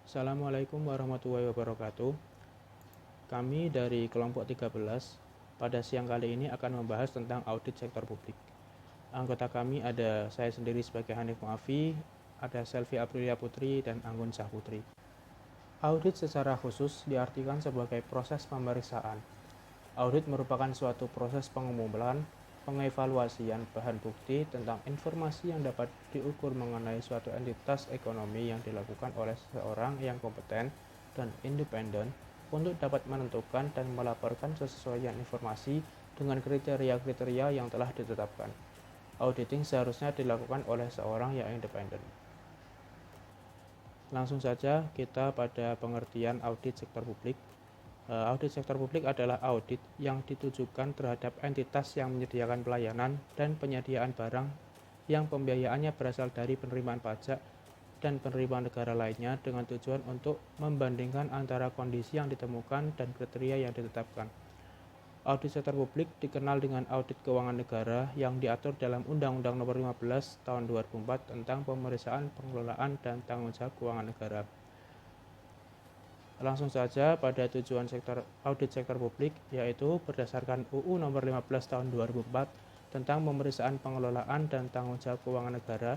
Assalamualaikum warahmatullahi wabarakatuh. Kami dari kelompok 13 pada siang kali ini akan membahas tentang audit sektor publik. Anggota kami ada saya sendiri sebagai Hanif Muafi, ada Selvi Aprilia Putri, dan Anggun Syah Putri. Audit secara khusus diartikan sebagai proses pemeriksaan. Audit merupakan suatu proses pengumpulan, pengevaluasian bahan bukti tentang informasi yang dapat diukur mengenai suatu entitas ekonomi yang dilakukan oleh seseorang yang kompeten dan independen untuk dapat menentukan dan melaporkan kesesuaian informasi dengan kriteria-kriteria yang telah ditetapkan. Auditing seharusnya dilakukan oleh seorang yang independen. Langsung saja kita pada pengertian audit sektor publik. Audit sektor publik adalah audit yang ditujukan terhadap entitas yang menyediakan pelayanan dan penyediaan barang yang pembiayaannya berasal dari penerimaan pajak dan penerimaan negara lainnya dengan tujuan untuk membandingkan antara kondisi yang ditemukan dan kriteria yang ditetapkan. Audit sektor publik dikenal dengan audit keuangan negara yang diatur dalam Undang-Undang Nomor 15 Tahun 2004 tentang pemeriksaan, pengelolaan, dan tanggung jawab keuangan negara. Langsung saja pada tujuan audit sektor publik, yaitu berdasarkan UU Nomor 15 Tahun 2004 tentang pemeriksaan, pengelolaan, dan tanggung jawab keuangan negara,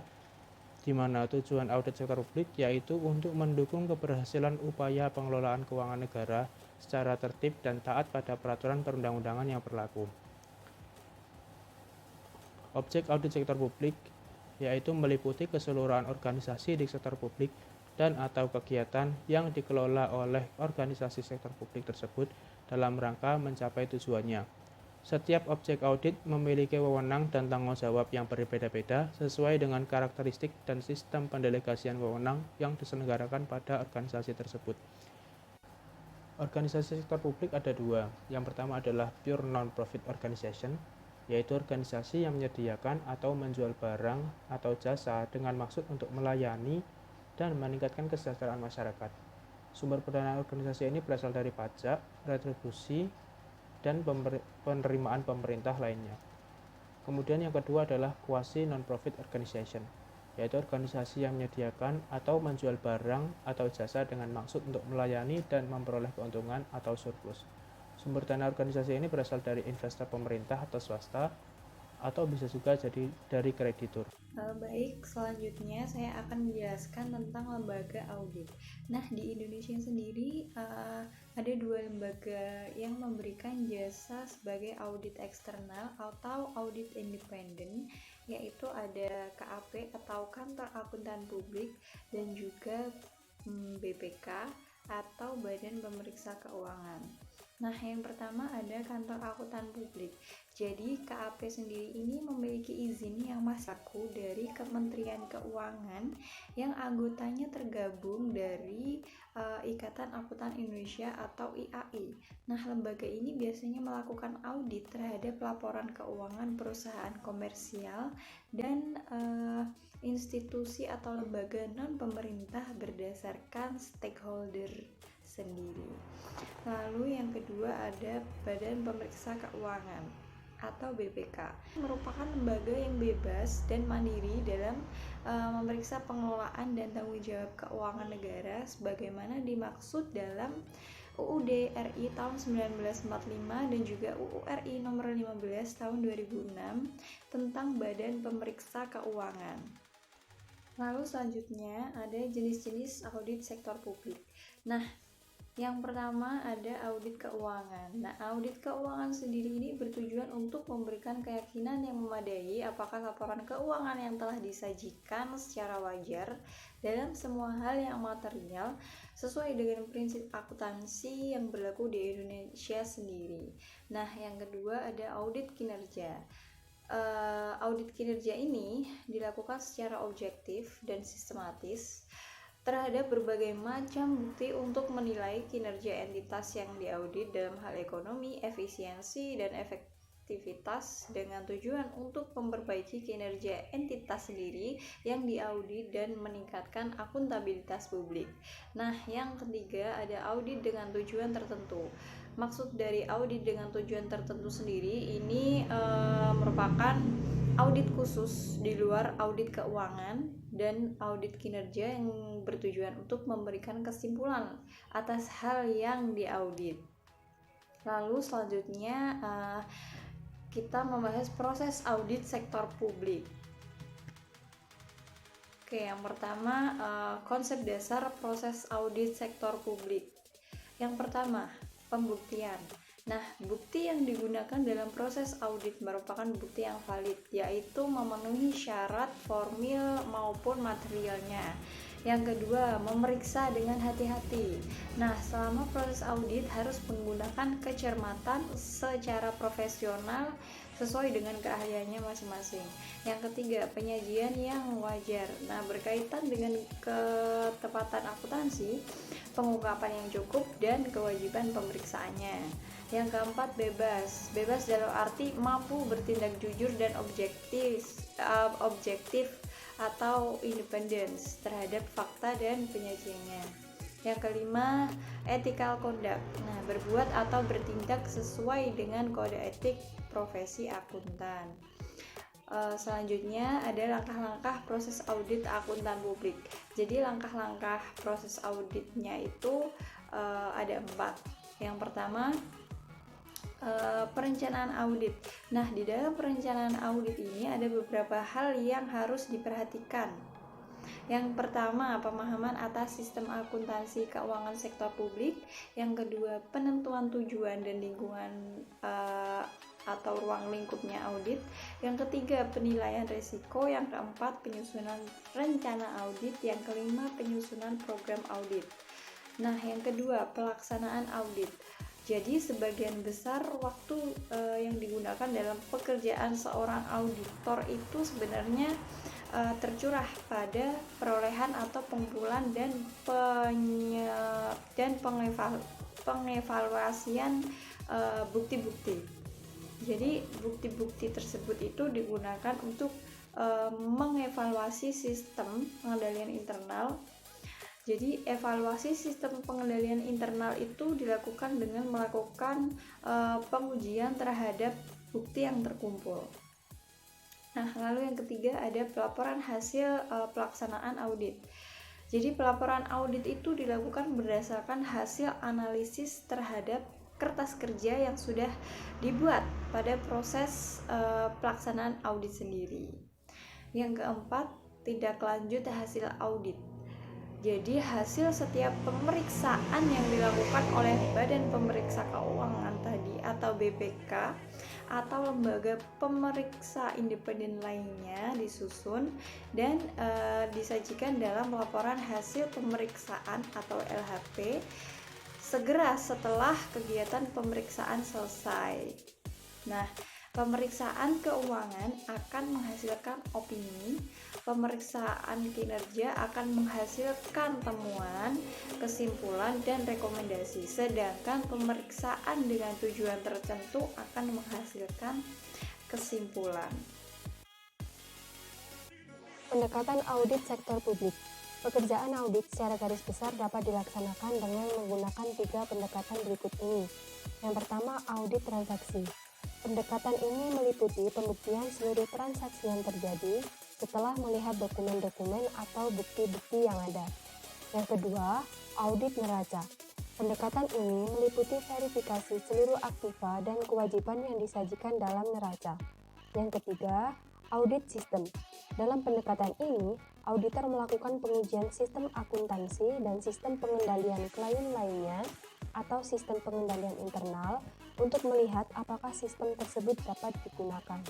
di mana tujuan audit sektor publik yaitu untuk mendukung keberhasilan upaya pengelolaan keuangan negara secara tertib dan taat pada peraturan perundang-undangan yang berlaku. Objek audit sektor publik yaitu meliputi keseluruhan organisasi di sektor publik dan atau kegiatan yang dikelola oleh organisasi sektor publik tersebut dalam rangka mencapai tujuannya. Setiap objek audit memiliki wewenang dan tanggung jawab yang berbeda-beda sesuai dengan karakteristik dan sistem pendelegasian wewenang yang diselenggarakan pada organisasi tersebut. Organisasi sektor publik ada dua. Yang pertama adalah pure non-profit organization, yaitu organisasi yang menyediakan atau menjual barang atau jasa dengan maksud untuk melayani dan meningkatkan kesejahteraan masyarakat. Sumber pendanaan organisasi ini berasal dari pajak, retribusi, dan penerimaan pemerintah lainnya. Kemudian yang kedua adalah quasi non-profit organization, yaitu organisasi yang menyediakan atau menjual barang atau jasa dengan maksud untuk melayani dan memperoleh keuntungan atau surplus. Sumber dana organisasi ini berasal dari investor pemerintah atau swasta, atau bisa juga jadi dari kreditur. Baik, selanjutnya saya akan menjelaskan tentang lembaga audit. Nah, di Indonesia sendiri ada dua lembaga yang memberikan jasa sebagai audit eksternal atau audit independen, yaitu ada KAP atau Kantor Akuntan Publik dan juga BPK atau Badan Pemeriksa Keuangan. Nah, yang pertama ada Kantor Akuntan Publik. Jadi, KAP sendiri ini memiliki izin yang masih berlaku dari Kementerian Keuangan yang anggotanya tergabung dari Ikatan Akuntan Indonesia atau IAI. Nah, lembaga ini biasanya melakukan audit terhadap laporan keuangan perusahaan komersial dan institusi atau lembaga non-pemerintah berdasarkan stakeholder sendiri. Lalu yang kedua ada Badan Pemeriksa Keuangan atau BPK, merupakan lembaga yang bebas dan mandiri dalam memeriksa pengelolaan dan tanggung jawab keuangan negara sebagaimana dimaksud dalam UUD RI tahun 1945 dan juga UU RI nomor 15 tahun 2006 tentang Badan Pemeriksa Keuangan. Lalu selanjutnya ada jenis-jenis audit sektor publik. Nah, yang pertama ada audit keuangan. Nah, audit keuangan sendiri ini bertujuan untuk memberikan keyakinan yang memadai apakah laporan keuangan yang telah disajikan secara wajar dalam semua hal yang material sesuai dengan prinsip akuntansi yang berlaku di Indonesia sendiri. Nah, yang kedua ada audit kinerja. Audit kinerja ini dilakukan secara objektif dan sistematis terhadap berbagai macam bukti untuk menilai kinerja entitas yang diaudit dalam hal ekonomi, efisiensi, dan efektivitas dengan tujuan untuk memperbaiki kinerja entitas sendiri yang diaudit dan meningkatkan akuntabilitas publik. Nah, yang ketiga ada audit dengan tujuan tertentu. maksud dari audit dengan tujuan tertentu sendiri ini merupakan audit khusus di luar audit keuangan dan audit kinerja yang bertujuan untuk memberikan kesimpulan atas hal yang diaudit. Lalu selanjutnya kita membahas proses audit sektor publik. Oke, yang pertama konsep dasar proses audit sektor publik. Yang pertama, pembuktian. Nah, bukti yang digunakan dalam proses audit merupakan bukti yang valid, yaitu memenuhi syarat formil maupun materialnya. Yang kedua, memeriksa dengan hati-hati. Nah, selama proses audit harus menggunakan kecermatan secara profesional sesuai dengan keahliannya masing-masing. Yang ketiga, penyajian yang wajar. Nah, berkaitan dengan ketepatan akuntansi, pengungkapan yang cukup, dan kewajiban pemeriksaannya. Yang keempat, bebas. Bebas dalam arti mampu bertindak jujur dan objektif atau independence terhadap fakta dan penyajiannya. Yang kelima, ethical conduct. Nah, berbuat atau bertindak sesuai dengan kode etik profesi akuntan. Selanjutnya ada langkah-langkah proses audit akuntan publik. Jadi langkah-langkah proses auditnya itu ada 4. Yang pertama, perencanaan audit. Nah, di dalam perencanaan audit ini ada beberapa hal yang harus diperhatikan. Yang pertama, pemahaman atas sistem akuntansi keuangan sektor publik. Yang kedua, penentuan tujuan dan lingkungan atau ruang lingkupnya audit. Yang ketiga, penilaian risiko. Yang keempat, penyusunan rencana audit. Yang kelima, penyusunan program audit. Nah, yang kedua, pelaksanaan audit. Jadi sebagian besar waktu yang digunakan dalam pekerjaan seorang auditor itu sebenarnya tercurah pada perolehan atau pengumpulan dan pengevaluasian bukti-bukti. Jadi bukti-bukti tersebut itu digunakan untuk mengevaluasi sistem pengendalian internal. Jadi evaluasi sistem pengendalian internal itu dilakukan dengan melakukan pengujian terhadap bukti yang terkumpul. Nah, lalu yang ketiga ada pelaporan hasil pelaksanaan audit. Jadi pelaporan audit itu dilakukan berdasarkan hasil analisis terhadap kertas kerja yang sudah dibuat pada proses pelaksanaan audit sendiri. Yang keempat, tindak lanjut hasil audit. Jadi hasil setiap pemeriksaan yang dilakukan oleh Badan Pemeriksa Keuangan tadi atau BPK atau lembaga pemeriksa independen lainnya disusun dan disajikan dalam laporan hasil pemeriksaan atau LHP segera setelah kegiatan pemeriksaan selesai. Nah, pemeriksaan keuangan akan menghasilkan opini, pemeriksaan kinerja akan menghasilkan temuan, kesimpulan, dan rekomendasi, sedangkan pemeriksaan dengan tujuan tertentu akan menghasilkan kesimpulan. Pendekatan audit sektor publik. Pekerjaan audit secara garis besar dapat dilaksanakan dengan menggunakan 3 pendekatan berikut ini. Yang pertama, audit transaksi. Pendekatan ini meliputi pembuktian seluruh transaksi yang terjadi setelah melihat dokumen-dokumen atau bukti-bukti yang ada. Yang kedua, audit neraca. Pendekatan ini meliputi verifikasi seluruh aktiva dan kewajiban yang disajikan dalam neraca. Yang ketiga, audit sistem. Dalam pendekatan ini, auditor melakukan pengujian sistem akuntansi dan sistem pengendalian klien lainnya atau sistem pengendalian internal untuk melihat apakah sistem tersebut dapat digunakan.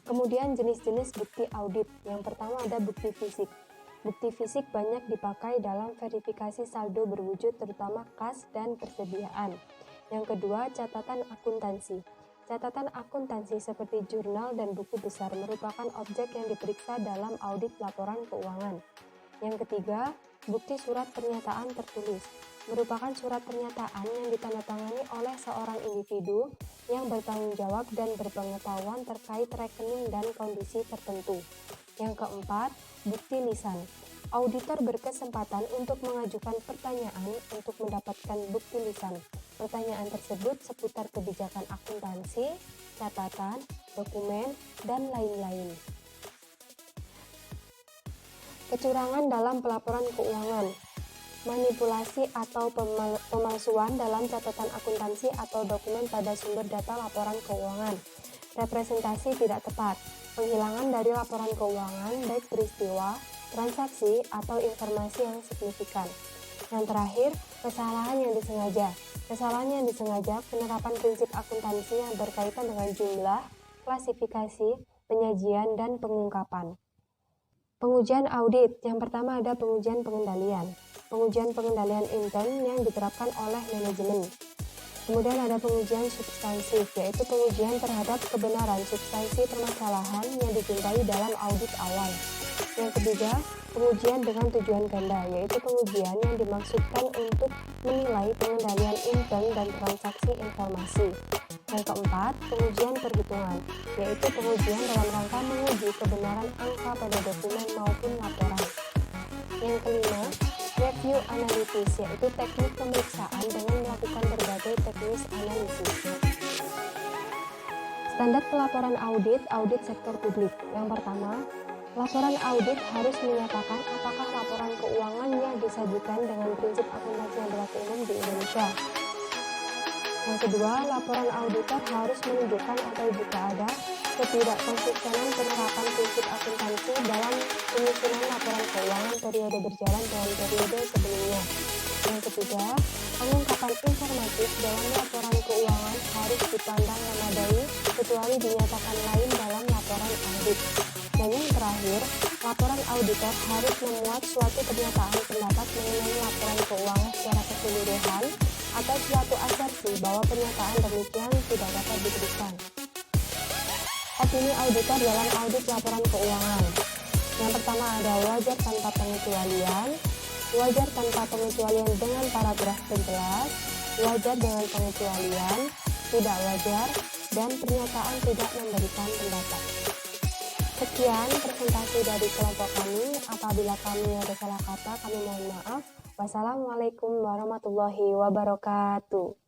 Kemudian jenis-jenis bukti audit. Yang pertama ada bukti fisik. Bukti fisik banyak dipakai dalam verifikasi saldo berwujud terutama kas dan persediaan. Yang kedua, catatan akuntansi. Catatan akuntansi seperti jurnal dan buku besar merupakan objek yang diperiksa dalam audit laporan keuangan. Yang ketiga, bukti surat pernyataan tertulis. Merupakan surat pernyataan yang ditandatangani oleh seorang individu yang bertanggung jawab dan berpengetahuan terkait rekening dan kondisi tertentu. Yang keempat, bukti lisan. Auditor berkesempatan untuk mengajukan pertanyaan untuk mendapatkan bukti lisan. Pertanyaan tersebut seputar kebijakan akuntansi, catatan, dokumen, dan lain-lain. Kecurangan dalam pelaporan keuangan, manipulasi atau pemalsuan dalam catatan akuntansi atau dokumen pada sumber data laporan keuangan, representasi tidak tepat, penghilangan dari laporan keuangan baik peristiwa, transaksi, atau informasi yang signifikan. Yang terakhir, kesalahan yang disengaja. Kesalahan yang disengaja penerapan prinsip akuntansi yang berkaitan dengan jumlah, klasifikasi, penyajian, dan pengungkapan. Pengujian audit. Yang pertama ada pengujian pengendalian. Pengujian pengendalian intern yang diterapkan oleh manajemen. Kemudian ada pengujian substansif, yaitu pengujian terhadap kebenaran substansi permasalahan yang dijumpai dalam audit awal. Yang ketiga, pengujian dengan tujuan ganda, yaitu pengujian yang dimaksudkan untuk menilai pengendalian intern dan transaksi informasi. Yang keempat, pengujian perhitungan, yaitu pengujian dalam rangka menguji kebenaran angka pada dokumen maupun laporan. Yang kelima, review analisis, yaitu teknik pemeriksaan dengan melakukan berbagai teknis analisis. Standar pelaporan audit sektor publik. Yang pertama, laporan audit harus menyatakan apakah laporan keuangan yang disajikan dengan prinsip akuntansi yang berlaku umum di Indonesia. Yang kedua, laporan auditor harus menunjukkan atau jika ada ketidakkonsistenan penerapan prinsip akuntansi dalam penyusunan laporan keuangan periode berjalan dengan periode sebelumnya. Yang ketiga, pengungkapan informatif dalam laporan keuangan harus dipandang memadai kecuali dinyatakan lain dalam laporan audit. Dan yang terakhir, laporan auditor harus memuat suatu pernyataan pendapat mengenai laporan keuangan secara keseluruhan atau suatu asersi bahwa pernyataan demikian tidak dapat diberikan. Opini auditor dalam audit laporan keuangan. Yang pertama ada wajar tanpa pengecualian, wajar tanpa pengecualian dengan paragraf penjelas, wajar dengan pengecualian, tidak wajar, dan pernyataan tidak memberikan pendapat. Sekian presentasi dari kelompok kami. Apabila kami ada salah kata, kami mohon maaf. Wassalamualaikum warahmatullahi wabarakatuh.